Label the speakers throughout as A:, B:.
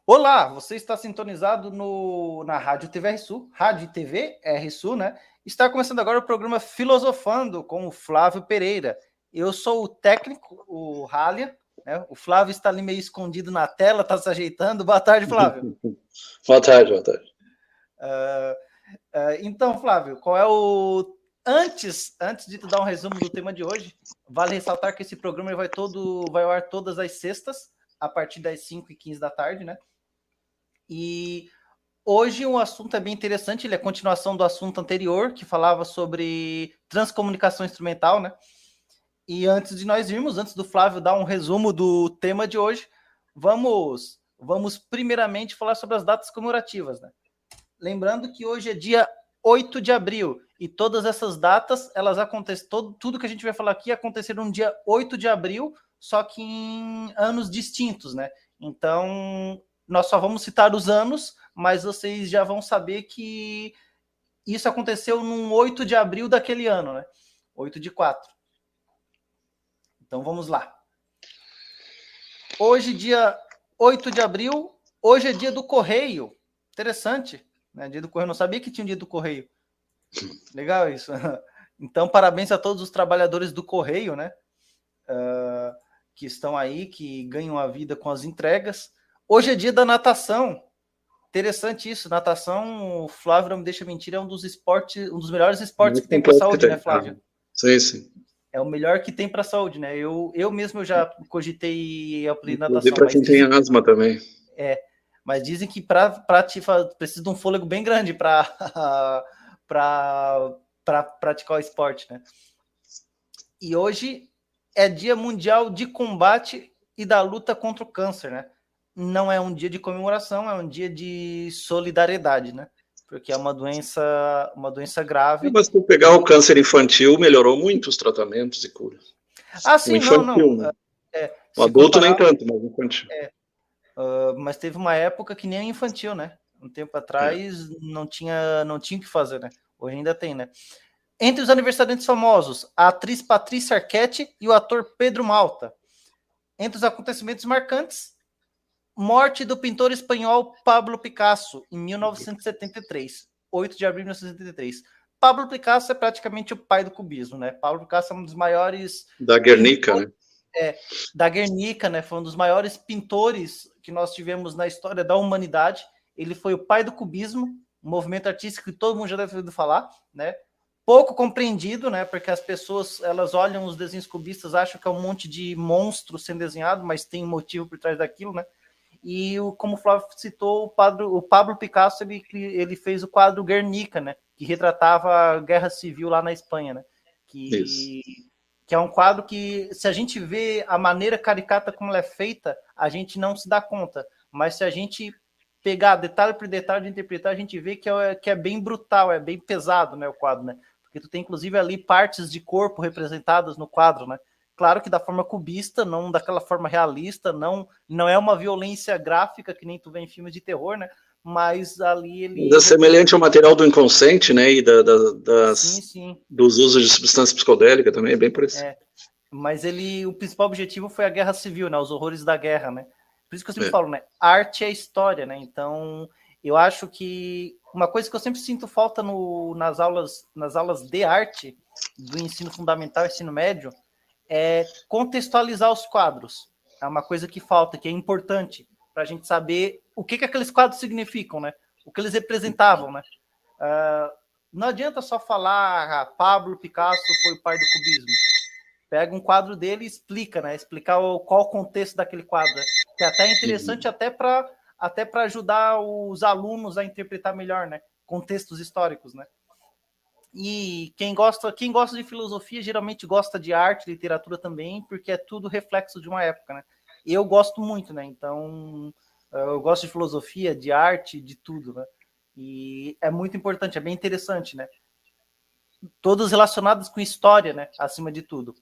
A: Olá, você está sintonizado na Rádio TV RSU, Rádio TV RSU, né? Está começando agora o programa Filosofando com o Flávio Pereira. Eu sou o técnico, o Halia, né? O Flávio está ali meio escondido na tela, está se ajeitando. Boa tarde, Flávio.
B: Boa tarde, boa tarde.
A: Então, Flávio, qual é o... Antes de tu dar um resumo do tema de hoje, vale ressaltar que esse programa vai ao ar todas as sextas, a partir das 5h15 da tarde, né? E hoje o assunto é bem interessante, ele é continuação do assunto anterior, que falava sobre transcomunicação instrumental, né? E antes de nós irmos, antes do Flávio dar um resumo do tema de hoje, vamos primeiramente falar sobre as datas comemorativas, né? Lembrando que hoje é dia 8 de abril, e todas essas datas, elas acontecem, tudo que a gente vai falar aqui aconteceram no dia 8 de abril, só que em anos distintos, né? Então, nós só vamos citar os anos, mas vocês já vão saber que isso aconteceu no 8 de abril daquele ano, né? 8 de 4. Então, vamos lá. Hoje, dia 8 de abril, hoje é dia do Correio. Interessante, né? Dia do Correio, não sabia que tinha um dia do Correio. Legal isso. Então, parabéns a todos os trabalhadores do Correio, né? Que estão aí, que ganham a vida com as entregas. Hoje é dia da natação. Interessante isso. Natação, o Flávio não me deixa mentir, é um dos melhores esportes que tem para a saúde, né, Flávio?
B: Sim, sim.
A: É o melhor que tem para a saúde, né? Eu mesmo já cogitei aprender natação.
B: Para quem tem asma também.
A: Mas dizem que precisa de um fôlego bem grande para praticar o esporte, né? E hoje é Dia Mundial de Combate e da Luta contra o Câncer, né? Não é um dia de comemoração, é um dia de solidariedade, né? Porque é uma doença grave.
B: Mas se pegar o câncer infantil, melhorou muito os tratamentos e cura.
A: Ah, sim,
B: infantil,
A: não.
B: O adulto nem tanto, mas infantil.
A: Mas teve uma época que nem infantil, né? Um tempo atrás não tinha o que fazer, né? Hoje ainda tem, né? Entre os aniversariantes famosos, a atriz Patrícia Arquette e o ator Pedro Malta. Entre os acontecimentos marcantes, morte do pintor espanhol Pablo Picasso, em 1973. 8 de abril de 1973. Pablo Picasso é praticamente o pai do cubismo, né? Pablo Picasso é um dos maiores...
B: Da Guernica, né?
A: Da Guernica, né? Foi um dos maiores pintores que nós tivemos na história da humanidade. Ele foi o pai do cubismo, um movimento artístico que todo mundo já deve ter ouvido falar, né? Pouco compreendido, né? Porque as pessoas, elas olham os desenhos cubistas, acham que é um monte de monstro sendo desenhado, mas tem motivo por trás daquilo, né? E como o Flávio citou, o Pablo Picasso, ele fez o quadro Guernica, né? Que retratava a Guerra Civil lá na Espanha, né? Que é um quadro que, se a gente vê a maneira caricata como ela é feita, a gente não se dá conta. Mas se a gente pegar detalhe por detalhe de interpretar, a gente vê que é bem brutal, é bem pesado, né, o quadro, né? Porque tu tem, inclusive, ali partes de corpo representadas no quadro, né? Claro que da forma cubista, não daquela forma realista, não é uma violência gráfica que nem tu vê em filmes de terror, né? Mas ali ele...
B: É semelhante ao material do inconsciente, né? E
A: sim.
B: dos usos de substância psicodélica também, é bem por isso.
A: Mas o principal objetivo foi a guerra civil, né? Os horrores da guerra, né? Por isso que eu sempre falo, né? Arte é história, né? Então, eu acho que uma coisa que eu sempre sinto falta nas aulas de arte do ensino fundamental, ensino médio, é contextualizar os quadros. É uma coisa que falta, que é importante para a gente saber o que aqueles quadros significam, né? O que eles representavam, né? Não adianta só falar Pablo Picasso foi o pai do cubismo. Pega um quadro dele e explica, né? Explicar qual o contexto daquele quadro. Né? Que até é interessante até para ajudar os alunos a interpretar melhor, né? Contextos históricos, né? E quem gosta de filosofia geralmente gosta de arte, literatura também, porque é tudo reflexo de uma época, né? Eu gosto muito, né? Então, eu gosto de filosofia, de arte, de tudo, né? E é muito importante, é bem interessante, né? Todos relacionados com história, né? Acima de tudo.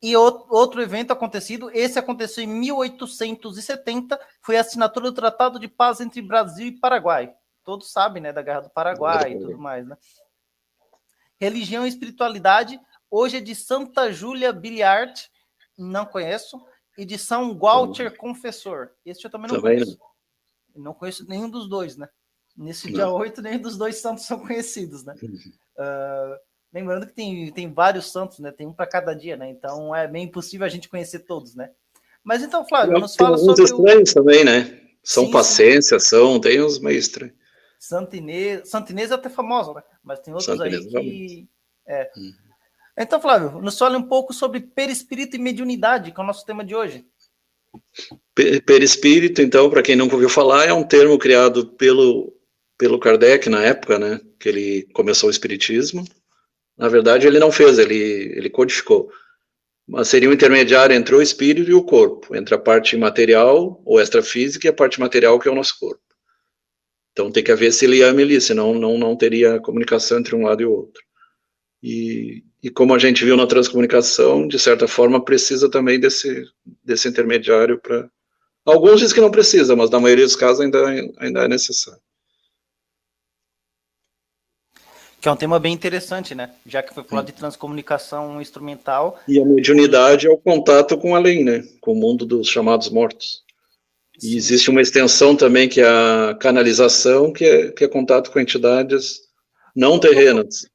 A: E outro evento acontecido, esse aconteceu em 1870, foi a assinatura do Tratado de Paz entre Brasil e Paraguai. Todos sabem, né, da Guerra do Paraguai e tudo mais, né? Religião e espiritualidade, hoje é de Santa Júlia Biliard, não conheço, e de São Walter Confessor. Esse eu também não conheço. Eu não conheço nenhum dos dois, né? Nesse dia 8, nenhum dos dois santos são conhecidos, né? Lembrando que tem vários santos, né? Tem um para cada dia, né? Então é bem impossível a gente conhecer todos, né? Mas então, Flávio, nos fala sobre
B: estranhos também, né? São Paciência, tem uns meio estranhos.
A: Santa Inês é até famosa, né? Mas tem outros aí que... Então, Flávio, nos fale um pouco sobre perispírito e mediunidade, que é o nosso tema de hoje.
B: Perispírito, então, para quem nunca ouviu falar, é um termo criado pelo Kardec na época, né? Que ele começou o espiritismo. Na verdade, ele não fez, ele codificou. Mas seria um intermediário entre o espírito e o corpo, entre a parte material ou extrafísica e a parte material, que é o nosso corpo. Então tem que haver esse liame ali, senão não teria comunicação entre um lado e o outro. E como a gente viu na transcomunicação, de certa forma precisa também desse intermediário para... Alguns dizem que não precisa, mas na maioria dos casos ainda é necessário.
A: Que é um tema bem interessante, né? Já que foi falado de transcomunicação instrumental.
B: E a mediunidade é o contato com além, né? Com o mundo dos chamados mortos. E existe uma extensão também, que é a canalização, que é contato com entidades não terrenas.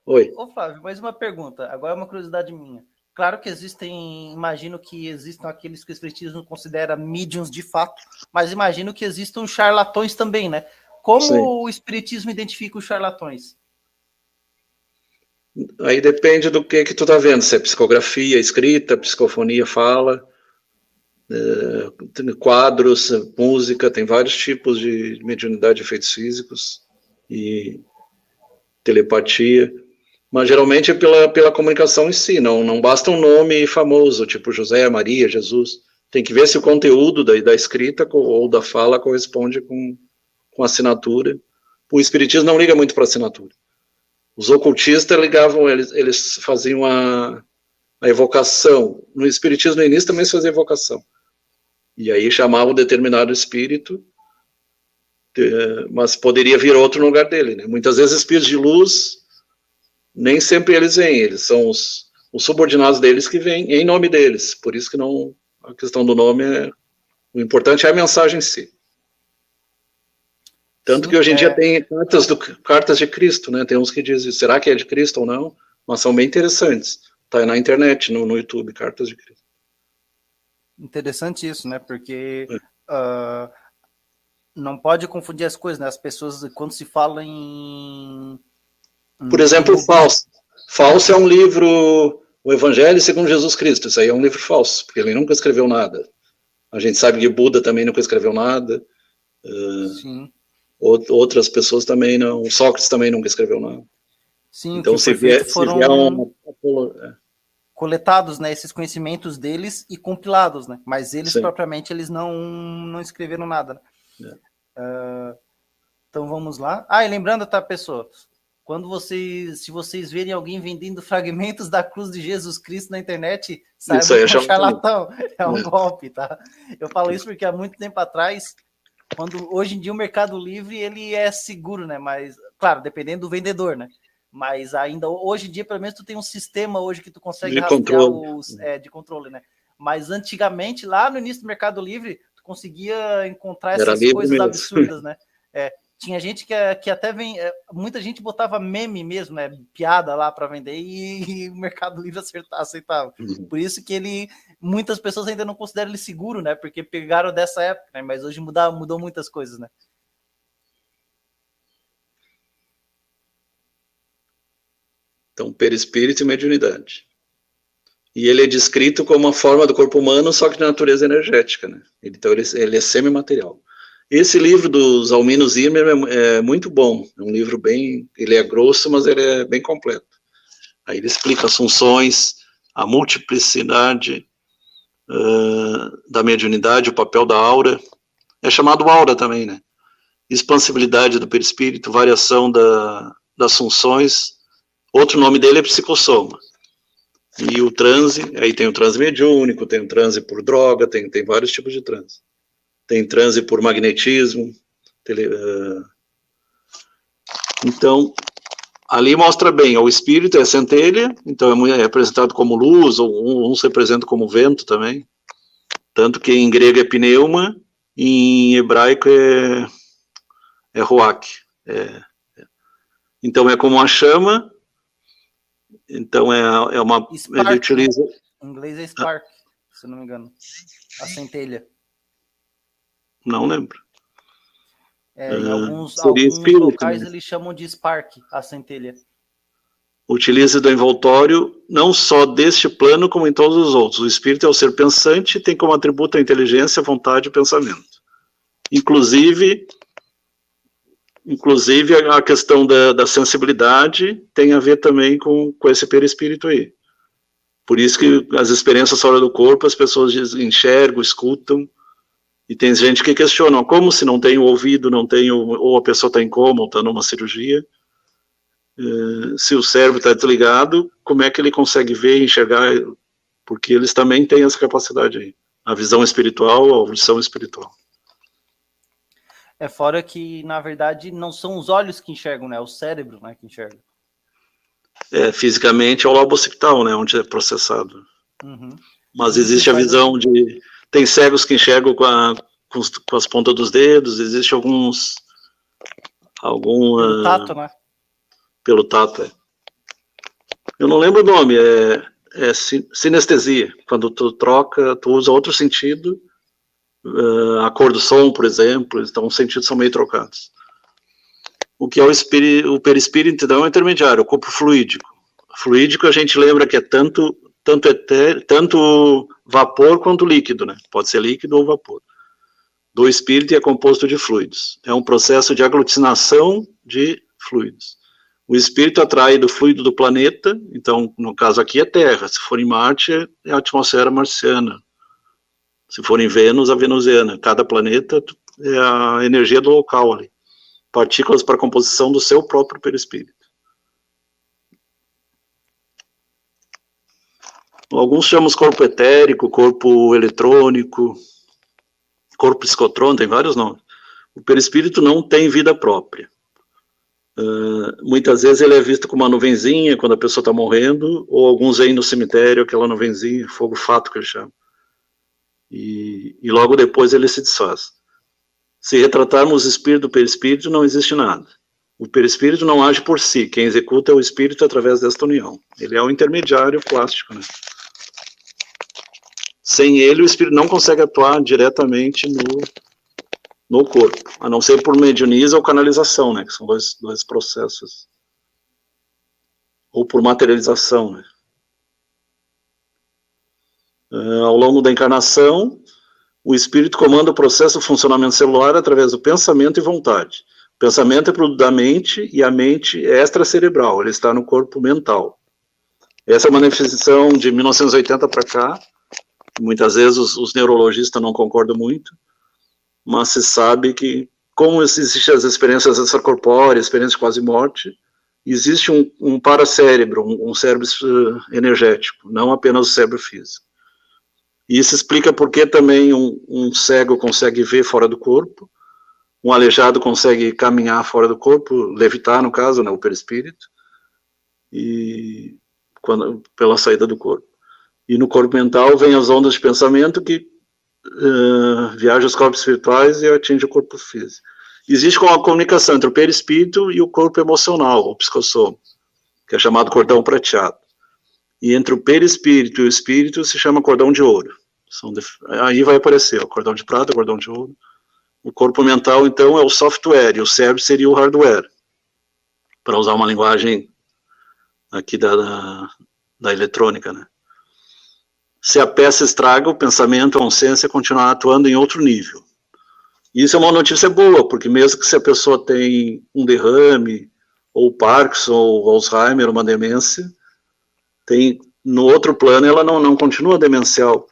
B: Oi.
A: Ô, Flávio, mais uma pergunta. Agora é uma curiosidade minha. Claro que imagino que existam aqueles que o espiritismo considera médiuns de fato, mas imagino que existam charlatões também, né? Como o espiritismo identifica os charlatões?
B: Aí depende do que tu tá vendo, se é psicografia, escrita, psicofonia, fala, quadros, música, tem vários tipos de mediunidade de efeitos físicos e telepatia, mas geralmente é pela comunicação em si, não basta um nome famoso, tipo José, Maria, Jesus, tem que ver se o conteúdo da escrita ou da fala corresponde com a assinatura. O espiritismo não liga muito para assinatura. Os ocultistas ligavam, eles faziam a evocação. No espiritismo, no início, também se fazia evocação. E aí chamavam determinado espírito, mas poderia vir outro no lugar dele, né? Muitas vezes espíritos de luz, nem sempre eles vêm, eles são os subordinados deles que vêm em nome deles. Por isso que a questão do nome, o importante é a mensagem em si. Tanto que hoje em dia tem cartas de Cristo, né? Tem uns que dizem, será que é de Cristo ou não? Mas são bem interessantes. Tá na internet, no YouTube, cartas de Cristo.
A: Interessante isso, né? Porque não pode confundir as coisas, né? As pessoas, quando se fala em...
B: Por exemplo, falso. Falso é um livro, o Evangelho segundo Jesus Cristo. Isso aí é um livro falso, porque ele nunca escreveu nada. A gente sabe que Buda também nunca escreveu nada.
A: Sim.
B: Outras pessoas também não. Sócrates também nunca escreveu nada.
A: Sim,
B: então, se vier
A: coletados, né, esses conhecimentos deles e compilados, né? Mas eles propriamente eles não escreveram nada. Né? Então vamos lá. E lembrando, tá, pessoal? Se vocês verem alguém vendendo fragmentos da cruz de Jesus Cristo na internet, saibam que é um charlatão, é um golpe, tá? Eu falo isso porque há muito tempo atrás, hoje em dia o Mercado Livre ele é seguro, né? Mas, claro, dependendo do vendedor, né? Mas ainda hoje em dia, pelo menos, tu tem um sistema hoje que tu consegue rastrear de controle, né? Mas antigamente, lá no início do Mercado Livre, tu conseguia encontrar essas coisas absurdas, né? Tinha gente que até muita gente botava meme mesmo, né? Piada lá para vender e o Mercado Livre aceitava. Por isso que muitas pessoas ainda não consideram ele seguro, né? Porque pegaram dessa época, né? Mas hoje mudou muitas coisas, né?
B: Então, perispírito e mediunidade. E ele é descrito como uma forma do corpo humano, só que de natureza energética, né? Então, ele é semimaterial. Esse livro dos Almino Zimmer é muito bom. É um livro ele é grosso, mas ele é bem completo. Aí ele explica as funções, a multiplicidade da mediunidade, o papel da aura. É chamado aura também, né? Expansibilidade do perispírito, variação das funções. Outro nome dele é psicossoma. E o transe, aí tem o transe mediúnico, tem o transe por droga, tem vários tipos de transe. Tem transe por magnetismo. Então, ali mostra bem, o espírito é a centelha, então é representado como luz, ou uns representam como vento também. Tanto que em grego é pneuma, em hebraico é ruach. Então é como uma chama, então é uma...
A: Spark,
B: ele utiliza...
A: Em inglês é spark, se não me engano. A centelha.
B: Não lembro.
A: Em alguns
B: espírito,
A: locais
B: né?
A: eles chamam de spark, a centelha.
B: Utiliza do envoltório não só deste plano, como em todos os outros. O espírito é o ser pensante e tem como atributo a inteligência, a vontade e o pensamento. Inclusive a questão da sensibilidade tem a ver também com esse perispírito aí. Por isso que as experiências fora do corpo, as pessoas enxergam, escutam, e tem gente que questiona, como se não tem o ouvido, não tem ou a pessoa está em coma, ou está numa cirurgia, se o cérebro está desligado, como é que ele consegue ver e enxergar? Porque eles também têm essa capacidade aí, a visão espiritual, a audição espiritual.
A: Fora que, na verdade, não são os olhos que enxergam, né? É o cérebro, né, que enxerga.
B: Fisicamente é o lobo occipital, né, onde é processado.
A: Uhum.
B: Mas existe a visão de... Tem cegos que enxergam com as pontas dos dedos, existe alguns...
A: Pelo tato, né?
B: Pelo tato, Eu não lembro o nome, é sinestesia. Quando tu troca, tu usa outro sentido, a cor do som, por exemplo, então os sentidos são meio trocados. O que é o perispírito, então, é o intermediário, o corpo fluídico. Fluídico a gente lembra que é tanto vapor quanto líquido, né? Pode ser líquido ou vapor. Do espírito é composto de fluidos. É um processo de aglutinação de fluidos. O espírito atrai do fluido do planeta, então, no caso aqui é Terra, se for em Marte, é a atmosfera marciana. Se for em Vênus, a venusiana. Cada planeta é a energia do local ali. Partículas para a composição do seu próprio perispírito. Alguns chamam de corpo etérico, corpo eletrônico, corpo psicotrônico, tem vários nomes. O perispírito não tem vida própria. Muitas vezes ele é visto como uma nuvenzinha quando a pessoa está morrendo, ou alguns veem no cemitério aquela nuvenzinha, fogo fato que eles chamam. E logo depois ele se desfaz. Se retratarmos o espírito do perispírito, não existe nada. O perispírito não age por si, quem executa é o espírito através desta união. Ele é o intermediário plástico, né? Sem ele, o espírito não consegue atuar diretamente no corpo, a não ser por mediuniza ou canalização, né? Que são dois processos. Ou por materialização, né? Ao longo da encarnação, o espírito comanda o processo do funcionamento celular através do pensamento e vontade. O pensamento é produto da mente e a mente é extracerebral, ele está no corpo mental. Essa é uma manifestação de 1980 para cá. Muitas vezes os neurologistas não concordam muito, mas se sabe que, como existem as experiências extracorpóreas, experiências de quase morte, existe um paracérebro, um cérebro energético, não apenas o cérebro físico. E isso explica por que também um cego consegue ver fora do corpo, um aleijado consegue caminhar fora do corpo, levitar, no caso, né, o perispírito, pela saída do corpo. E no corpo mental vem as ondas de pensamento que viajam os corpos espirituais e atinge o corpo físico. Existe uma comunicação entre o perispírito e o corpo emocional, o psicossoma, que é chamado cordão prateado. E entre o perispírito e o espírito se chama cordão de ouro. Aí vai aparecer o cordão de prata, o cordão de ouro. O corpo mental, então, é o software, e o cérebro seria o hardware, para usar uma linguagem aqui da eletrônica, né? Se a peça estraga, o pensamento, a consciência continuar atuando em outro nível. E isso é uma notícia boa, porque mesmo que se a pessoa tem um derrame, ou Parkinson, ou Alzheimer, uma demência, no outro plano ela não continua demencial.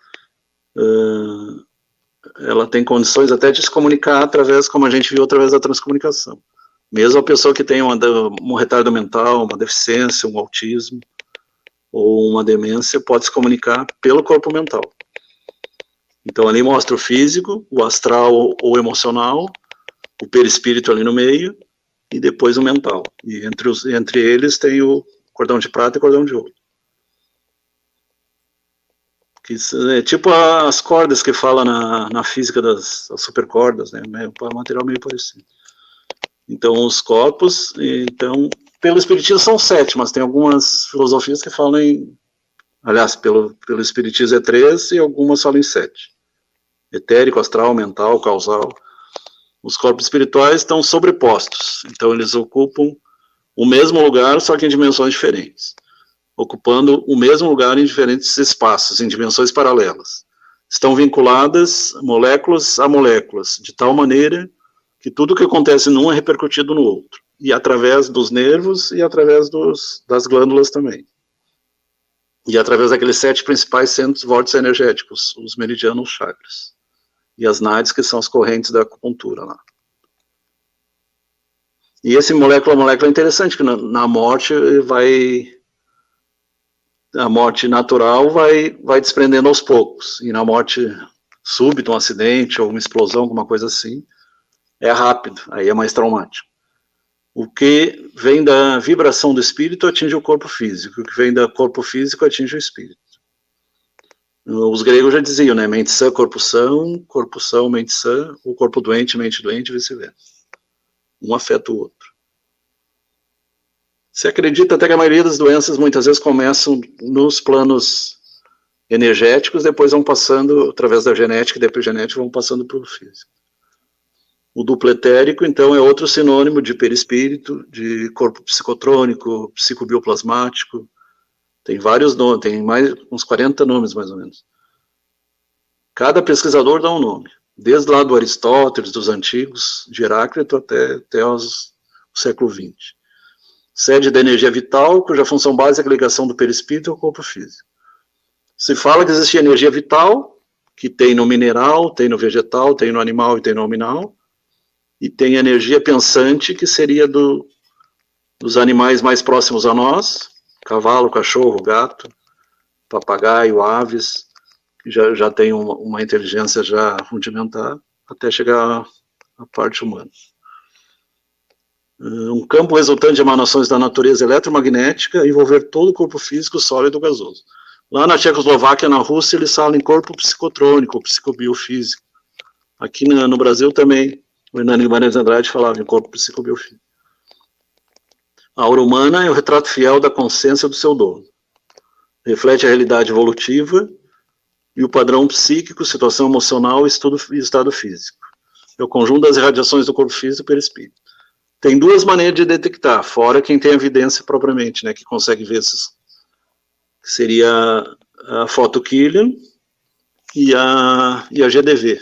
B: Ela tem condições até de se comunicar através, como a gente viu, através da transcomunicação. Mesmo a pessoa que tem um retardo mental, uma deficiência, um autismo, ou uma demência, pode se comunicar pelo corpo mental. Então ali mostra o físico, o astral ou emocional, o perispírito ali no meio, e depois o mental. E entre eles tem o cordão de prata e o cordão de ouro. que é tipo as cordas que fala na física das supercordas, né? Um material meio parecido. Então, os corpos, então, pelo Espiritismo são 7, mas tem algumas filosofias que falam em, aliás, pelo Espiritismo é 3 e algumas falam em 7. Etérico, astral, mental, causal. Os corpos espirituais estão sobrepostos, então eles ocupam o mesmo lugar, só que em dimensões diferentes, ocupando o mesmo lugar em diferentes espaços, em dimensões paralelas. Estão vinculadas moléculas a moléculas, de tal maneira que tudo que acontece num é repercutido no outro, e através dos nervos e através das glândulas também. E através daqueles 7 principais centros vórtices energéticos, os meridianos, os chakras. E as nádias, que são as correntes da acupuntura lá. E esse molécula a molécula é interessante, que na morte a morte natural vai desprendendo aos poucos, e na morte súbita, um acidente ou uma explosão, alguma coisa assim, é rápido, aí é mais traumático. O que vem da vibração do espírito atinge o corpo físico, o que vem do corpo físico atinge o espírito. Os gregos já diziam, né, mente sã, corpo são, mente sã, o corpo doente, mente doente, e vice-versa. Um afeta o outro. Se acredita até que a maioria das doenças muitas vezes começam nos planos energéticos, depois vão passando, através da genética e da epigenética, vão passando para o físico. O duplo etérico, então, é outro sinônimo de perispírito, de corpo psicotrônico, psicobioplasmático. Tem vários nomes, tem mais uns 40 nomes, mais ou menos. Cada pesquisador dá um nome. Desde lá do Aristóteles, dos antigos, de Heráclito, até o século XX. Sede da energia vital, cuja função básica é a ligação do perispírito ao corpo físico. Se fala que existe energia vital, que tem no mineral, tem no vegetal, tem no animal e tem no nominal, e tem energia pensante, que seria dos animais mais próximos a nós, cavalo, cachorro, gato, papagaio, aves, que já tem uma inteligência já rudimentar, até chegar à parte humana. Um campo resultante de emanações da natureza eletromagnética envolver todo o corpo físico, sólido e gasoso. Lá na Tchecoslováquia, na Rússia, eles falam em corpo psicotrônico, psicobiofísico. Aqui no Brasil também, o Hernani Guimarães Andrade falava em corpo psicobiofísico. A aura humana é o retrato fiel da consciência do seu dono. Reflete a realidade evolutiva e o padrão psíquico, situação emocional e estado físico. É o conjunto das irradiações do corpo físico e perispírito. Tem duas maneiras de detectar, fora quem tem evidência propriamente, né, que consegue ver esses, que seria a foto Killian e a GDV,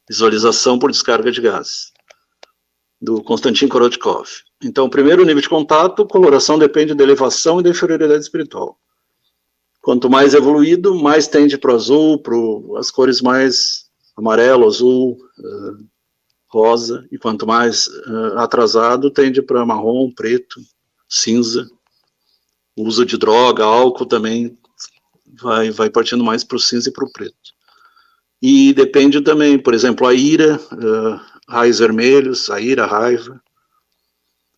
B: visualização por descarga de gases, do Konstantin Korotkov. Então, o primeiro nível de contato, coloração depende da elevação e da inferioridade espiritual. Quanto mais evoluído, mais tende para o azul, para as cores mais amarelo, azul, rosa, e quanto mais atrasado, tende para marrom, preto, cinza. O uso de droga, álcool também vai partindo mais para o cinza e para o preto. E depende também, por exemplo, a ira, raios vermelhos, a ira, a raiva.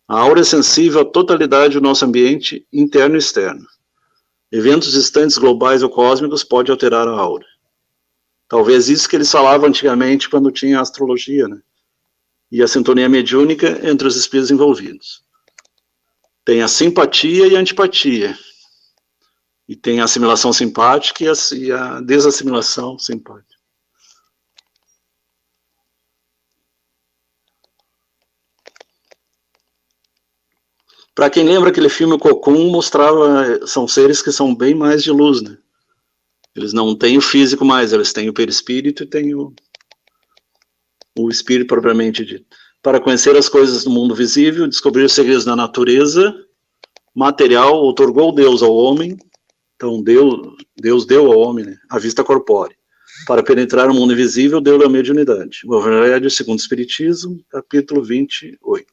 B: A aura é sensível à totalidade do nosso ambiente interno e externo. Eventos distantes, globais ou cósmicos podem alterar a aura. Talvez isso que eles falavam antigamente quando tinha a astrologia, né? E a sintonia mediúnica entre os espíritos envolvidos. Tem a simpatia e a antipatia. E tem a assimilação simpática e a desassimilação simpática. Para quem lembra aquele filme O Cocum, mostrava, são seres que são bem mais de luz, né? Eles não têm o físico mais, eles têm o perispírito e têm o espírito propriamente dito. Para conhecer as coisas do mundo visível, descobrir os segredos da natureza material, outorgou Deus ao homem, então Deus deu ao homem, né, a vista corpórea. Para penetrar o mundo invisível, deu-lhe a mediunidade. O Evangelho segundo o Espiritismo, capítulo 28.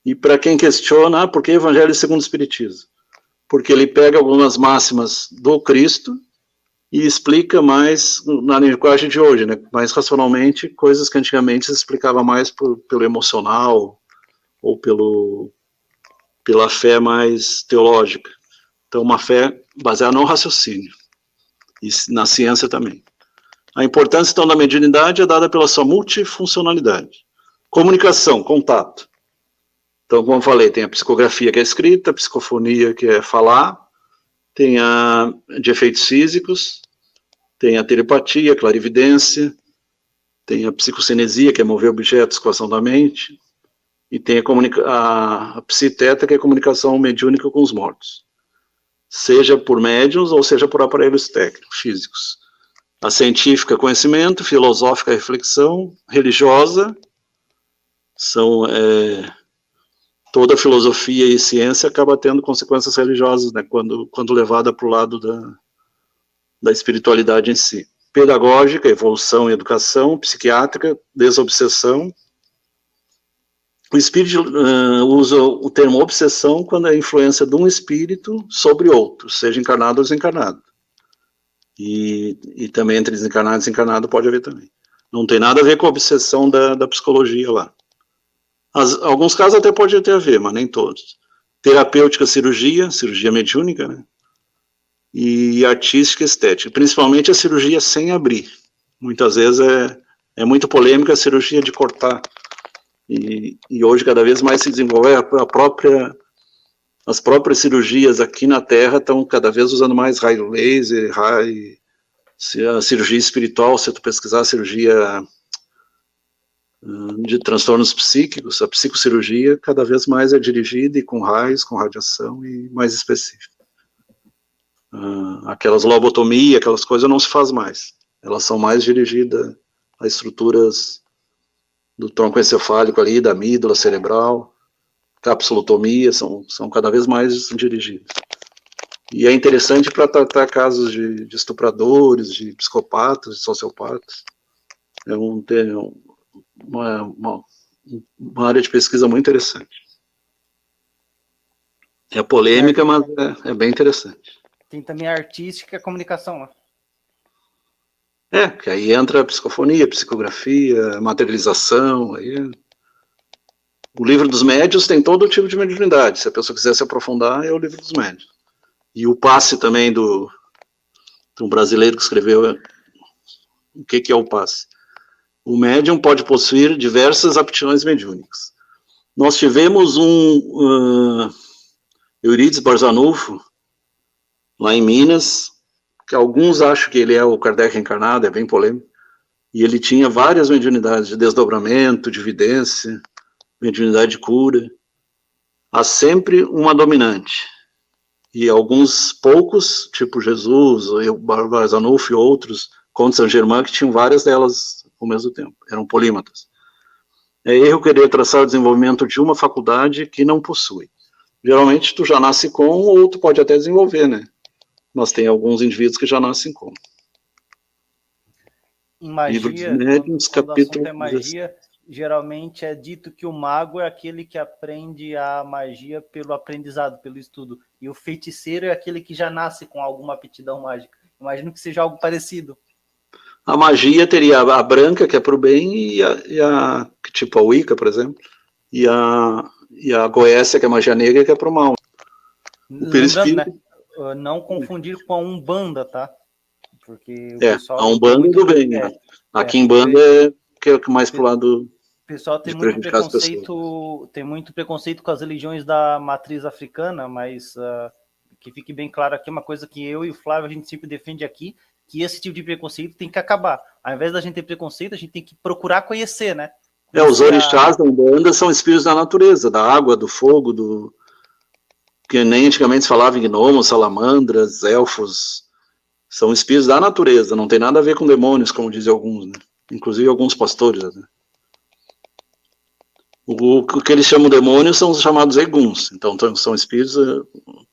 B: E para quem questiona, por que Evangelho segundo o Espiritismo? Porque ele pega algumas máximas do Cristo e explica mais na linguagem de hoje, né? Mais racionalmente, coisas que antigamente se explicava mais pelo emocional ou pela fé mais teológica. Então, uma fé baseada no raciocínio, e na ciência também. A importância, então, da mediunidade é dada pela sua multifuncionalidade. Comunicação, contato. Então, como eu falei, tem a psicografia, que é escrita, a psicofonia, que é falar, tem a de efeitos físicos, tem a telepatia, a clarividência, tem a psicocinesia, que é mover objetos com a ação da mente, e tem a psiteta, que é a comunicação mediúnica com os mortos, seja por médiuns ou seja por aparelhos técnicos, físicos. A científica, conhecimento, filosófica, reflexão, religiosa, são... toda filosofia e ciência acaba tendo consequências religiosas, né, quando levada para o lado da espiritualidade em si. Pedagógica, evolução e educação, psiquiátrica, desobsessão. O espírito usa o termo obsessão quando é a influência de um espírito sobre outro, seja encarnado ou desencarnado. E também entre desencarnado e desencarnado pode haver também. Não tem nada a ver com a obsessão da psicologia lá. Alguns casos até pode ter a ver, mas nem todos. Terapêutica, cirurgia mediúnica, né? E artística, estética. Principalmente a cirurgia sem abrir. Muitas vezes é muito polêmica a cirurgia de cortar. E hoje cada vez mais se desenvolve as próprias cirurgias aqui na Terra estão cada vez usando mais raio laser, a cirurgia espiritual, se tu pesquisar a cirurgia de transtornos psíquicos, a psicocirurgia cada vez mais é dirigida e com raios, com radiação e mais específica. Aquelas lobotomia, aquelas coisas não se faz mais. Elas são mais dirigidas a estruturas do tronco encefálico ali, da amígdala cerebral, capsulotomia, são cada vez mais dirigidas. E é interessante para tratar casos de estupradores, de psicopatas, de sociopatas. É uma área de pesquisa muito interessante. É polêmica, mas é bem interessante.
A: Tem também a artística e a comunicação, né?
B: Que aí entra a psicofonia, a psicografia, a materialização. O livro dos médiuns tem todo tipo de mediunidade. Se a pessoa quiser se aprofundar, é o livro dos médiuns. E o passe também de um brasileiro que escreveu o que é o passe. O médium pode possuir diversas aptidões mediúnicas. Nós tivemos Euridice Barzanufo, lá em Minas, que alguns acham que ele é o Kardec encarnado, é bem polêmico, e ele tinha várias mediunidades de desdobramento, de vidência, mediunidade de cura. Há sempre uma dominante. E alguns poucos, tipo Jesus, o Barzanufo e outros, Conde Saint-Germain, que tinham várias delas ao mesmo tempo, eram polímatas. É erro querer traçar o desenvolvimento de uma faculdade que não possui. Geralmente tu já nasce com, ou tu pode até desenvolver, né? Mas tem alguns indivíduos que já nascem com.
A: Em magia,
B: médiuns,
A: quando o assunto é magia, geralmente é dito que o mago é aquele que aprende a magia pelo aprendizado, pelo estudo. E o feiticeiro é aquele que já nasce com alguma aptidão mágica. Imagino que seja algo parecido.
B: A magia teria a branca, que é para o bem, tipo a Wicca, por exemplo, e a Goécia, que é a magia negra, que é para o mal.
A: Lembrando, né? Não confundir com a Umbanda, tá? Porque o pessoal
B: a Umbanda do bem, né? Aqui em Banda é mais pro lado.
A: O pessoal tem muito preconceito, com as religiões da matriz africana, mas que fique bem claro aqui, uma coisa que eu e o Flávio a gente sempre defende aqui, que esse tipo de preconceito tem que acabar. Ao invés da gente ter preconceito, a gente tem que procurar conhecer, né?
B: Os orixás da Umbanda são espíritos da natureza, da água, do fogo, que nem antigamente se falava em gnomos, salamandras, elfos, são espíritos da natureza, não tem nada a ver com demônios, como dizem alguns, né? Inclusive alguns pastores, né? O que eles chamam de demônios são os chamados eguns, então são espíritos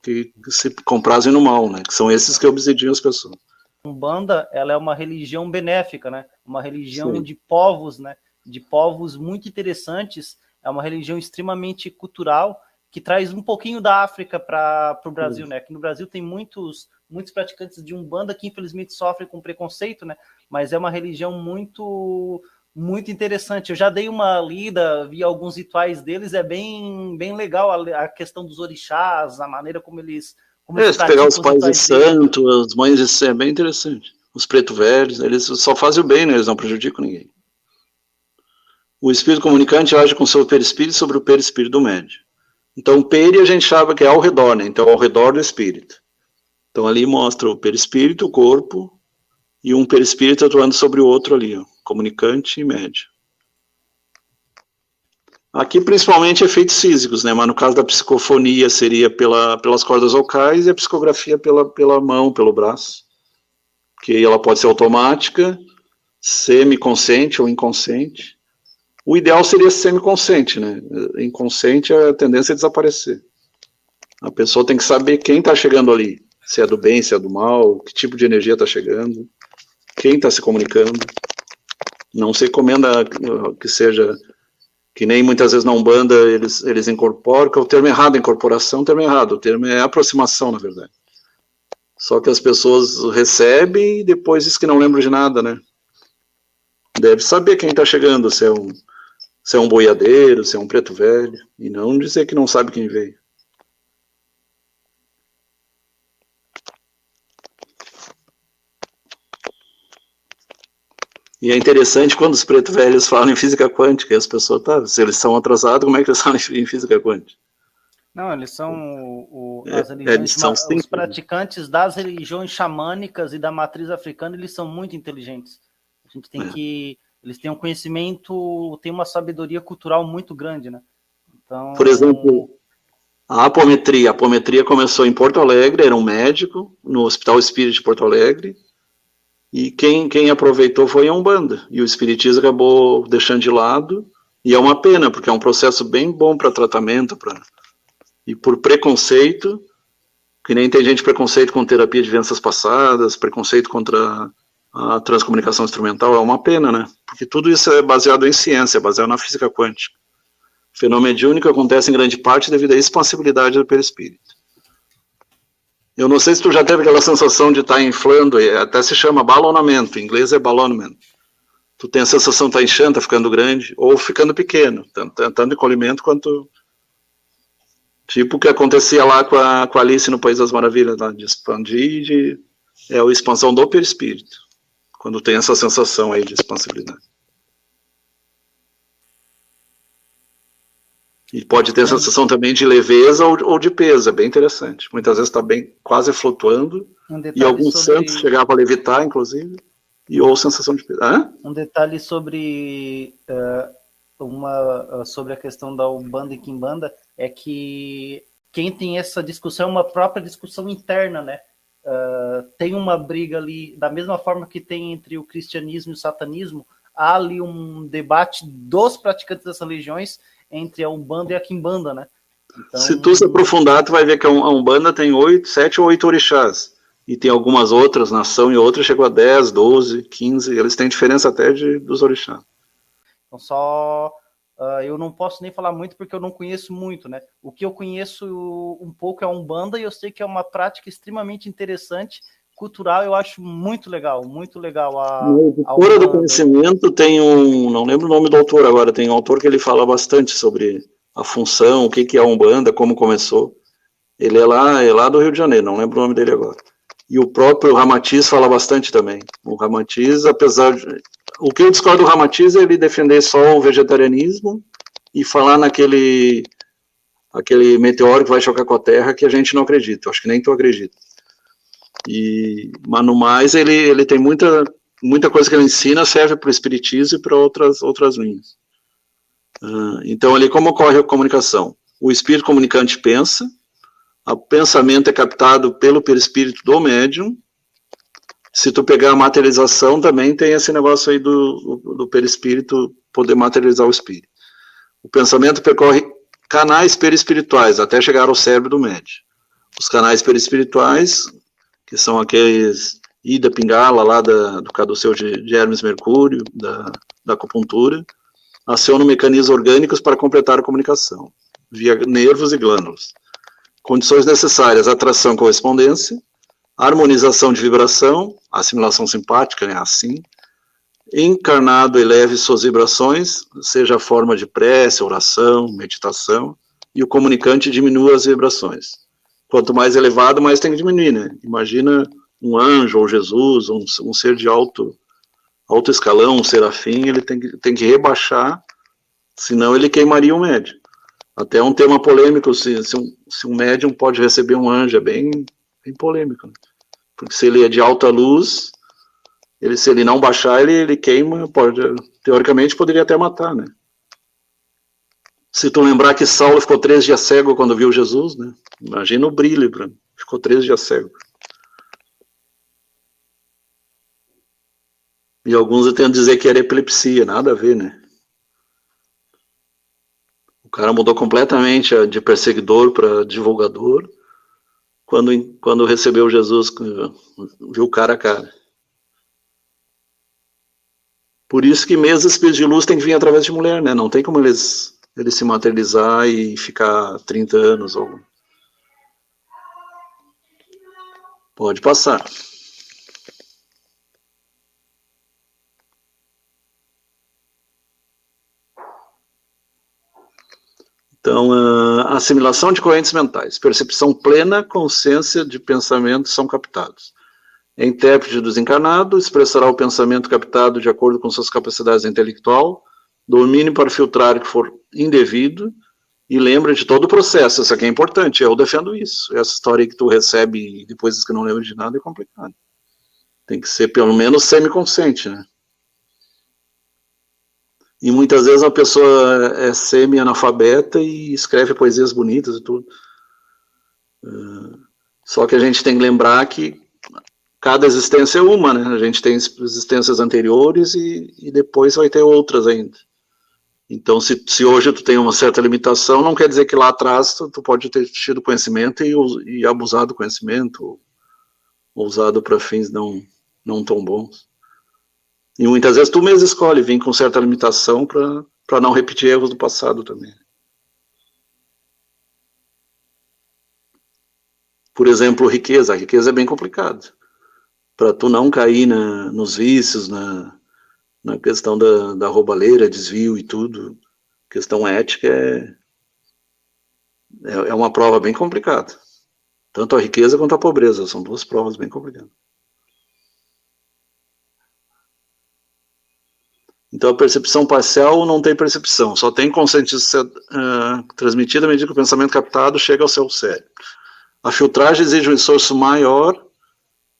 B: que se comprazem no mal, né? Que são esses que obsidiam as pessoas.
A: Umbanda, ela é uma religião benéfica, né? Uma religião de povos, né? De povos muito interessantes, é uma religião extremamente cultural, que traz um pouquinho da África para o Brasil, né? Aqui no Brasil tem muitos praticantes de Umbanda que infelizmente sofrem com preconceito, né? Mas é uma religião muito interessante. Eu já dei uma lida, vi alguns rituais deles, é bem legal a questão dos orixás, a maneira como eles
B: Se pegar os pais de santo, as mães de santo, é bem interessante. Os preto velhos, eles só fazem o bem, né? Eles não prejudicam ninguém. O espírito comunicante age com o seu perispírito sobre o perispírito do médium. Então, o peri a gente sabe que é ao redor, né? Então, ao redor do espírito. Então, ali mostra o perispírito, o corpo, e um perispírito atuando sobre o outro ali, ó, comunicante e médium. Aqui, principalmente, efeitos físicos, né? Mas no caso da psicofonia, seria pelas cordas vocais e a psicografia pela mão, pelo braço. Que ela pode ser automática, semiconsciente ou inconsciente. O ideal seria semiconsciente, né? Inconsciente, a tendência é desaparecer. A pessoa tem que saber quem está chegando ali. Se é do bem, se é do mal, que tipo de energia está chegando, quem está se comunicando. Não se recomenda que seja... que nem muitas vezes na Umbanda eles incorporam, que é o termo errado, incorporação, o termo errado, o termo é aproximação, na verdade. Só que as pessoas recebem e depois diz que não lembram de nada, né? Deve saber quem está chegando, se é um boiadeiro, se é um preto velho, e não dizer que não sabe quem veio. E é interessante quando os pretos velhos falam em física quântica, e as pessoas, se eles são atrasados, como é que eles falam em física quântica?
A: Não, eles são os praticantes das religiões xamânicas e da matriz africana, eles são muito inteligentes. A gente tem que... Eles têm um conhecimento, têm uma sabedoria cultural muito grande, né? Então... Por exemplo,
B: a apometria. A apometria começou em Porto Alegre, era um médico, no Hospital Espírita de Porto Alegre, e quem aproveitou foi a Umbanda, e o Espiritismo acabou deixando de lado, e é uma pena, porque é um processo bem bom para tratamento, e por preconceito, que nem tem gente preconceito com terapia de doenças passadas, preconceito contra a transcomunicação instrumental, é uma pena, né? Porque tudo isso é baseado em ciência, é baseado na física quântica. O fenômeno mediúnico acontece em grande parte devido à expansibilidade do perispírito. Eu não sei se tu já teve aquela sensação de estar inflando, até se chama balonamento, em inglês é balloonment. Tu tem a sensação de estar inchando, tá ficando grande, ou ficando pequeno, tanto encolhimento quanto... Tipo o que acontecia lá com a Alice no País das Maravilhas, lá, de expandir, é a expansão do perispírito, quando tem essa sensação aí de expansibilidade. E pode ter a sensação também de leveza ou de peso, é bem interessante. Muitas vezes está bem, quase flutuando, e alguns santos chegavam a levitar, inclusive, ou sensação de peso.
A: Um detalhe sobre a questão da Umbanda e Quimbanda é que quem tem essa discussão é uma própria discussão interna, né? Tem uma briga ali, da mesma forma que tem entre o cristianismo e o satanismo, há ali um debate dos praticantes dessas religiões entre a Umbanda e a Quimbanda, né? Então,
B: se tu se aprofundar, tu vai ver que a Umbanda tem 7 ou 8 orixás, e tem algumas outras, nação e outras chegou a 10, 12, 15, eles têm diferença até dos orixás.
A: Então eu não posso nem falar muito porque eu não conheço muito, né? O que eu conheço um pouco é a Umbanda e eu sei que é uma prática extremamente interessante, cultural, eu acho muito legal
B: Fora do conhecimento tem não lembro o nome do autor agora, tem um autor que ele fala bastante sobre a função, o que é a Umbanda, como começou. Ele é lá do Rio de Janeiro, não lembro o nome dele agora. E o próprio Ramatiz fala bastante também. O Ramatiz, apesar de... O que eu discordo do Ramatiz é ele defender só o vegetarianismo e falar aquele meteoro que vai chocar com a Terra que a gente não acredita. Eu acho que nem tu acredita. Mas no mais, ele tem muita coisa que ele ensina, serve para o espiritismo e para outras linhas. Então, ali como ocorre a comunicação? O espírito comunicante pensa, o pensamento é captado pelo perispírito do médium. Se tu pegar a materialização, também tem esse negócio aí do perispírito poder materializar o espírito. O pensamento percorre canais perispirituais até chegar ao cérebro do médium. Os canais perispirituais, que são aqueles Ida Pingala, lá do caduceu de Hermes Mercúrio, da acupuntura, acionam mecanismos orgânicos para completar a comunicação, via nervos e glândulas. Condições necessárias: atração, correspondência, harmonização de vibração, assimilação simpática, né, assim, encarnado eleve suas vibrações, seja a forma de prece, oração, meditação, e o comunicante diminua as vibrações. quanto mais elevado, mais tem que diminuir, né? Imagina um anjo ou Jesus, um ser de alto escalão, um serafim, ele tem que rebaixar, senão ele queimaria o médium. Até um tema polêmico, se um médium pode receber um anjo, é bem polêmico, né? Porque se ele é de alta luz, se ele não baixar, ele queima, teoricamente poderia até matar, né? Se tu lembrar que Saulo ficou 3 dias cego quando viu Jesus, né? Imagina o brilho, ficou 3 dias cego. E alguns tentam dizer que era epilepsia, nada a ver, né? O cara mudou completamente de perseguidor para divulgador quando recebeu Jesus, viu cara a cara. Por isso que mesmo os espíritos de luz têm que vir através de mulher, né? Não tem como eles se materializar e ficar 30 anos. Pode passar. Então, a assimilação de correntes mentais, percepção plena, consciência de pensamento são captados. É intérprete do desencarnado, expressará o pensamento captado de acordo com suas capacidades intelectual, domínio para filtrar o que for indevido, e lembra de todo o processo. Isso aqui é importante, eu defendo isso. Essa história que tu recebe e depois diz que não lembra de nada é complicado. Tem que ser pelo menos semiconsciente, né? E muitas vezes a pessoa é semi-analfabeta e escreve poesias bonitas e tudo. Só que a gente tem que lembrar que cada existência é uma, né? A gente tem existências anteriores e depois vai ter outras ainda. Então, se hoje tu tem uma certa limitação, não quer dizer que lá atrás tu pode ter tido conhecimento e abusado do conhecimento, ou usado para fins não tão bons. E muitas vezes tu mesmo escolhe vir com certa limitação para não repetir erros do passado também. Por exemplo, riqueza. A riqueza é bem complicado. Para tu não cair nos vícios, na questão da roubalheira, desvio e tudo, questão ética é uma prova bem complicada. Tanto a riqueza quanto a pobreza, são duas provas bem complicadas. Então a percepção parcial não tem percepção, só tem consciência transmitida à medida que o pensamento captado chega ao seu cérebro. A filtragem exige um esforço maior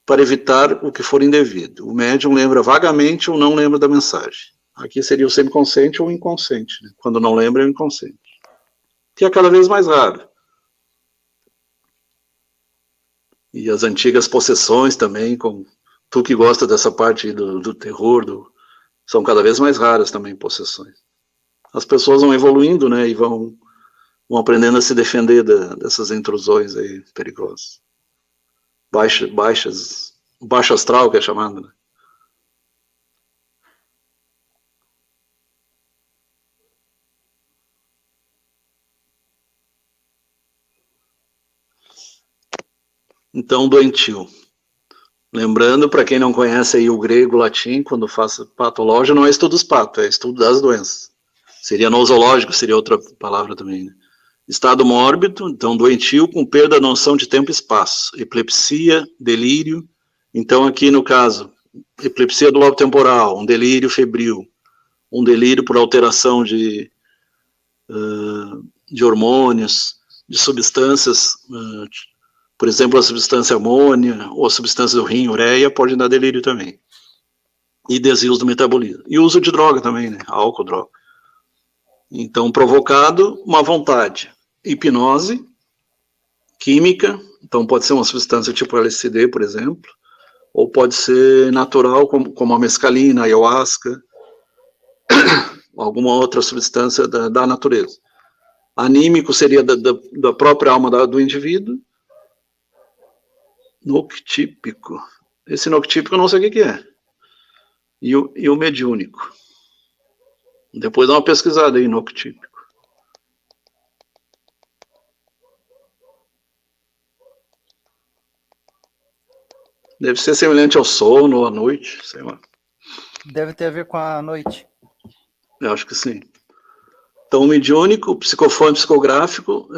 B: para evitar o que for indevido. O médium lembra vagamente ou não lembra da mensagem. Aqui seria o semiconsciente ou o inconsciente, né? Quando não lembra é o inconsciente. Que é cada vez mais raro. E as antigas possessões também, como tu que gosta dessa parte do terror, são cada vez mais raras também possessões. As pessoas vão evoluindo, né, e vão aprendendo a se defender dessas intrusões aí perigosas. Baixo astral, que é chamado, né? Então, doentio. Lembrando, para quem não conhece aí o grego, o latim, quando faz patológia, não é estudo dos patos, é estudo das doenças. Seria nosológico, seria outra palavra também, né? Estado mórbido, então doentio com perda da noção de tempo e espaço. Epilepsia, delírio. Então aqui no caso, epilepsia do lobo temporal, um delírio febril, um delírio por alteração de hormônios, de substâncias, por exemplo, a substância amônia ou a substância do rim, ureia, pode dar delírio também. E desvios do metabolismo. E uso de droga também, né? Álcool, droga. Então, provocado, uma vontade. Hipnose, química, então pode ser uma substância tipo LSD, por exemplo, ou pode ser natural, como a mescalina, a ayahuasca, alguma outra substância da natureza. Anímico seria da própria alma do indivíduo. Noctípico. Esse noctípico eu não sei o que é. E o mediúnico. Depois dá uma pesquisada aí, noctípico. Deve ser semelhante ao sono ou à noite, sei lá.
A: Deve ter a ver com a noite.
B: Eu acho que sim. Então, o mediúnico, psicofone psicográfico,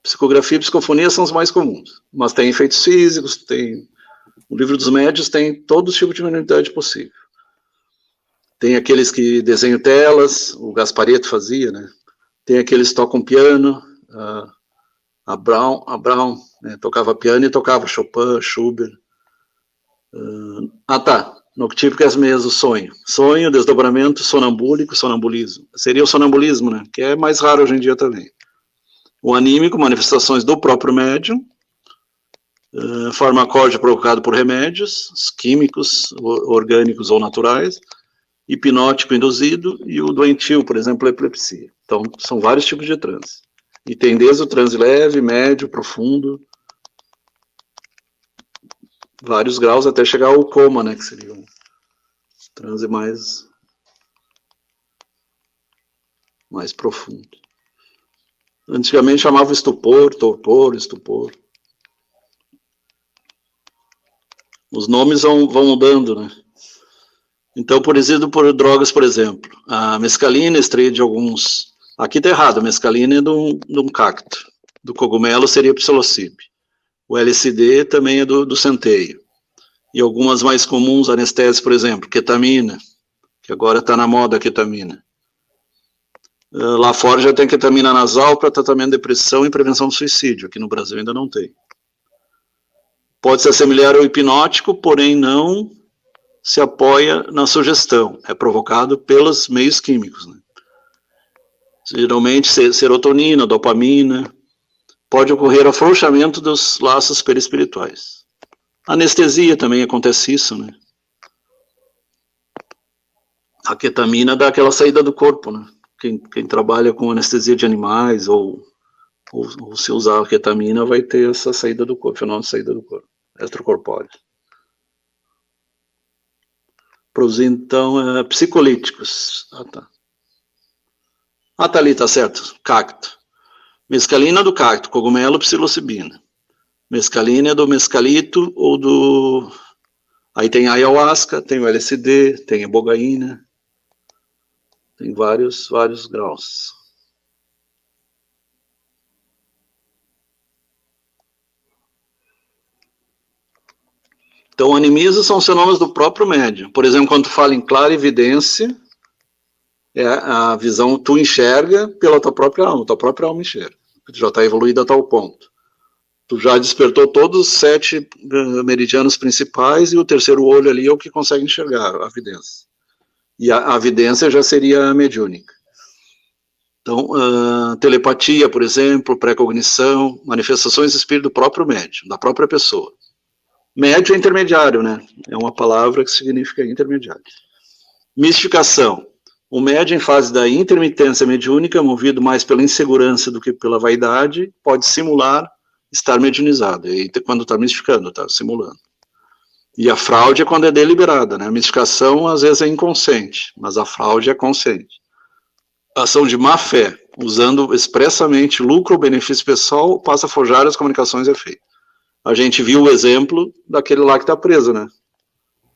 B: Psicografia e psicofonia são os mais comuns, mas tem efeitos físicos, tem... O livro dos médios tem todo tipo de mediunidade possível. Tem aqueles que desenham telas, o Gasparetto fazia, né? Tem aqueles que tocam piano, a Brown, né? Tocava piano e tocava Chopin, Schubert. Noctípicas mesmo, sonho, desdobramento, sonambúlico, sonambulismo. Seria o sonambulismo, né? Que é mais raro hoje em dia também. O anímico, manifestações do próprio médium. Farmacóide provocado por remédios, químicos, orgânicos ou naturais. Hipnótico induzido e o doentio, por exemplo, a epilepsia. Então, são vários tipos de transe. E tem desde o transe leve, médio, profundo, vários graus até chegar ao coma, né, que seria um transe mais profundo. Antigamente chamava estupor, torpor, estupor. Os nomes vão mudando, né? Então, por exemplo, por drogas, por exemplo, a mescalina extraída de alguns... Aqui está errado, a mescalina é de um cacto. Do cogumelo seria o psilocybe. O LSD também é do centeio. E algumas mais comuns, anestésias, por exemplo, ketamina, que agora está na moda a ketamina. Lá fora já tem ketamina nasal para tratamento de depressão e prevenção do suicídio. Aqui no Brasil ainda não tem. Pode se assemelhar ao hipnótico, porém não se apoia na sugestão. É provocado pelos meios químicos, né? Geralmente serotonina, dopamina. Pode ocorrer afrouxamento dos laços perispirituais. Anestesia também acontece isso, né? A ketamina dá aquela saída do corpo, né? Quem trabalha com anestesia de animais ou se usar a ketamina vai ter essa saída do corpo, fenômeno de saída do corpo, extracorpóreo. Produzindo, então, psicolíticos. Tá ali, tá certo. Cacto. Mescalina do cacto, cogumelo, psilocibina. Mescalina é do mescalito ou do... Aí tem a ayahuasca, tem o LSD, tem a ibogaína. Tem vários graus. Então, animismo são fenômenos do próprio médium. Por exemplo, quando tu fala em clarividência, a visão tu enxerga pela tua própria alma enxerga. Tu já está evoluído a tal ponto. Tu já despertou todos os 7 meridianos principais e o terceiro olho ali é o que consegue enxergar a vidência. E a vidência já seria mediúnica. Então, telepatia, por exemplo, pré-cognição, manifestações de espírito do próprio médium, da própria pessoa. Médio é intermediário, né? É uma palavra que significa intermediário. Mistificação. O médium em fase da intermitência mediúnica, movido mais pela insegurança do que pela vaidade, pode simular estar mediunizado. E quando está mistificando, está simulando. E a fraude é quando é deliberada, né? A mistificação às vezes é inconsciente, mas a fraude é consciente. Ação de má fé, usando expressamente lucro ou benefício pessoal, passa a forjar as comunicações e efeitos. A gente viu o exemplo daquele lá que está preso, né?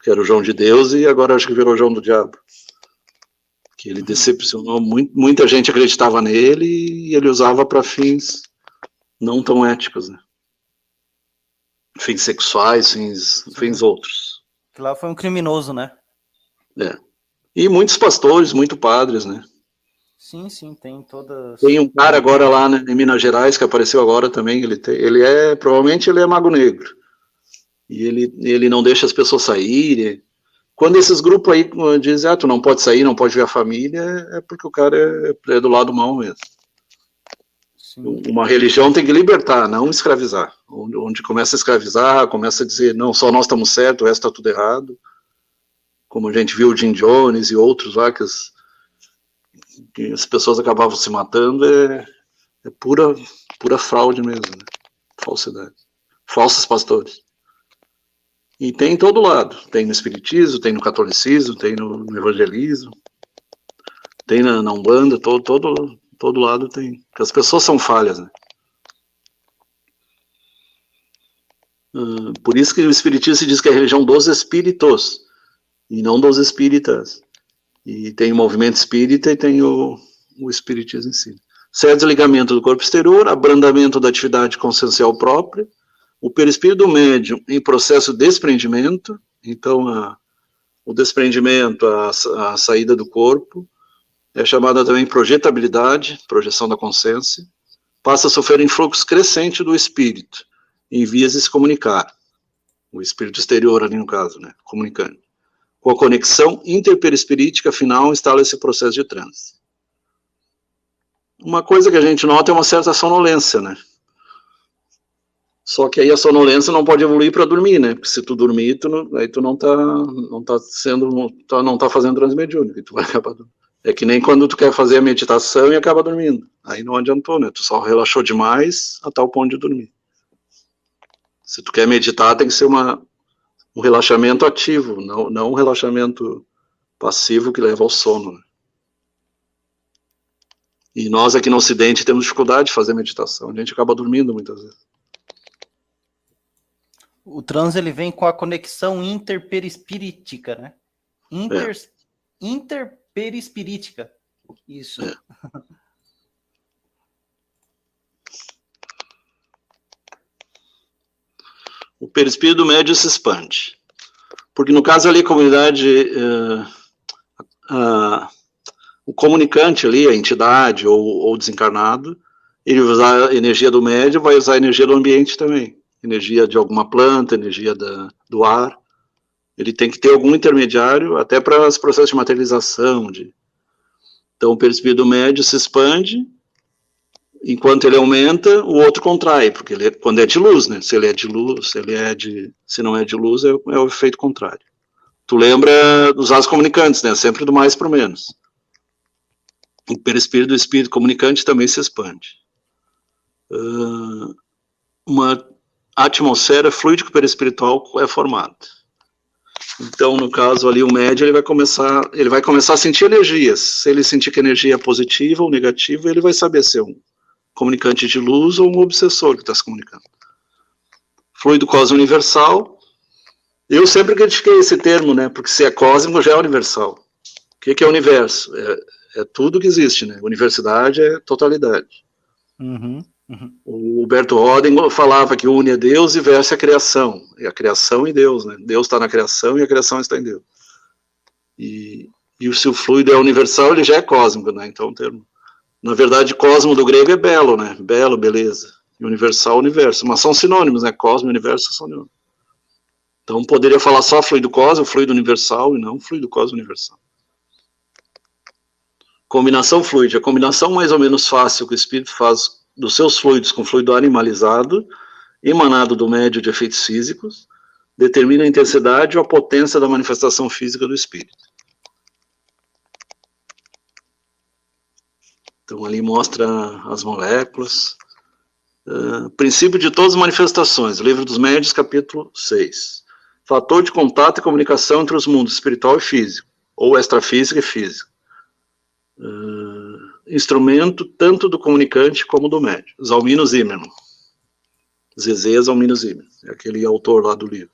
B: Que era o João de Deus e agora acho que virou o João do Diabo. Que ele decepcionou, muita gente acreditava nele e ele usava para fins não tão éticos, né? Fins sexuais, fins outros.
A: Que lá foi um criminoso, né?
B: E muitos pastores, muitos padres, né?
A: Sim, tem todas...
B: Tem um cara agora lá, né, em Minas Gerais, que apareceu agora também, provavelmente ele é mago negro. E ele não deixa as pessoas saírem. Quando esses grupos aí dizem, tu não pode sair, não pode ver a família, é porque o cara é do lado mau mesmo. Sim. Uma religião tem que libertar, não escravizar. Onde começa a escravizar, começa a dizer, não, só nós estamos certos, o resto está tudo errado. Como a gente viu o Jim Jones e outros lá, que as pessoas acabavam se matando, é pura fraude mesmo, né? Falsidade. Falsos pastores. E tem em todo lado. Tem no espiritismo, tem no catolicismo, tem no evangelismo, tem na Umbanda, todo lado tem. Porque as pessoas são falhas, né? Por isso que o espiritismo se diz que é a religião dos espíritos, e não dos espíritas. E tem o movimento espírita e tem o espiritismo em si. certo desligamento do corpo exterior, abrandamento da atividade consciencial própria, o perispírito do médium em processo de desprendimento, então o desprendimento, a saída do corpo, é chamada também projetabilidade, projeção da consciência, passa a sofrer influxo crescente do espírito, em vias de se comunicar, o espírito exterior ali no caso, né, comunicando. Com a conexão interperispirítica final, instala esse processo de transe. Uma coisa que a gente nota é uma certa sonolência, né? Só que aí a sonolência não pode evoluir para dormir, né? Porque se tu dormir, aí tu não tá fazendo transe mediúnico, tu vai acabar dormindo. É que nem quando tu quer fazer a meditação e acaba dormindo. Aí não adiantou, né? Tu só relaxou demais a tal ponto de dormir. Se tu quer meditar, tem que ser um relaxamento ativo, não um relaxamento passivo que leva ao sono, né? E nós aqui no Ocidente temos dificuldade de fazer meditação, a gente acaba dormindo muitas vezes.
A: O transe, ele vem com a conexão interperispirítica, né? Interperispirítica. Isso. É.
B: O perispírito do médium se expande. Porque no caso ali, a comunidade, o comunicante ali, a entidade ou desencarnado, ele vai usar a energia do médium, vai usar a energia do ambiente também. Energia de alguma planta, energia do ar. Ele tem que ter algum intermediário, até para os processos de materialização. Então, o perispírito do médium se expande, enquanto ele aumenta, o outro contrai, porque quando é de luz, né? Se ele é de luz, se não é de luz, é o efeito contrário. Tu lembra dos vasos comunicantes, né? Sempre do mais para o menos. O perispírito do espírito comunicante também se expande. Uma atmosfera fluídico-perispiritual é formada. Então, no caso ali, o médium ele vai começar a sentir energias. Se ele sentir que a energia é positiva ou negativa, ele vai saber se é um comunicante de luz ou um obsessor que está se comunicando. Fluido cósmico universal. Eu sempre critiquei esse termo, né? Porque se é cósmico, já é universal. O que é universo? É tudo que existe, né? Universidade é totalidade.
A: Uhum.
B: O Humberto Roden falava que une a Deus e versa a criação. E a criação e Deus, né? Deus está na criação e a criação está em Deus. E se o fluido é universal, ele já é cósmico, né? Então, o termo. Na verdade, cosmo do grego é belo, né? Belo, beleza. E universal, universo. Mas são sinônimos, né? Cosmo e universo são sinônimos. Então, poderia falar só fluido cósmico, fluido universal, e não fluido cósmico universal. Combinação fluídica. A combinação mais ou menos fácil que o espírito faz dos seus fluidos com fluido animalizado, emanado do médio de efeitos físicos, determina a intensidade ou a potência da manifestação física do espírito. Então, ali mostra as moléculas. Princípio de todas as manifestações, Livro dos Médiuns, capítulo 6. Fator de contato e comunicação entre os mundos espiritual e físico, ou extrafísico e físico. Instrumento tanto do comunicante como do médium. Zalmino Zimmermann. Zezé Zalmino Zimmermann. É aquele autor lá do livro.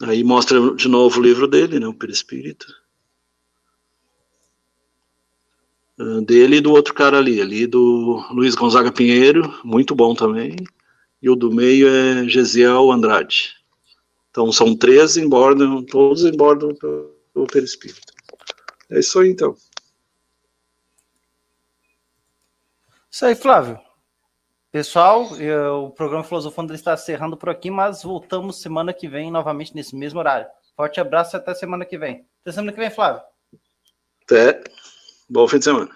B: Aí mostra de novo o livro dele, né, o Perispírito. Dele e do outro cara ali do Luiz Gonzaga Pinheiro, muito bom também. E o do meio é Gesiel Andrade. Então são 13 todos embordam o perispírito. É isso aí, então.
A: Isso aí, Flávio. Pessoal, o programa Filosofando está encerrando por aqui, mas voltamos semana que vem, novamente nesse mesmo horário. Forte abraço e até semana que vem. Até semana que vem, Flávio.
B: Até. Bom fim de semana.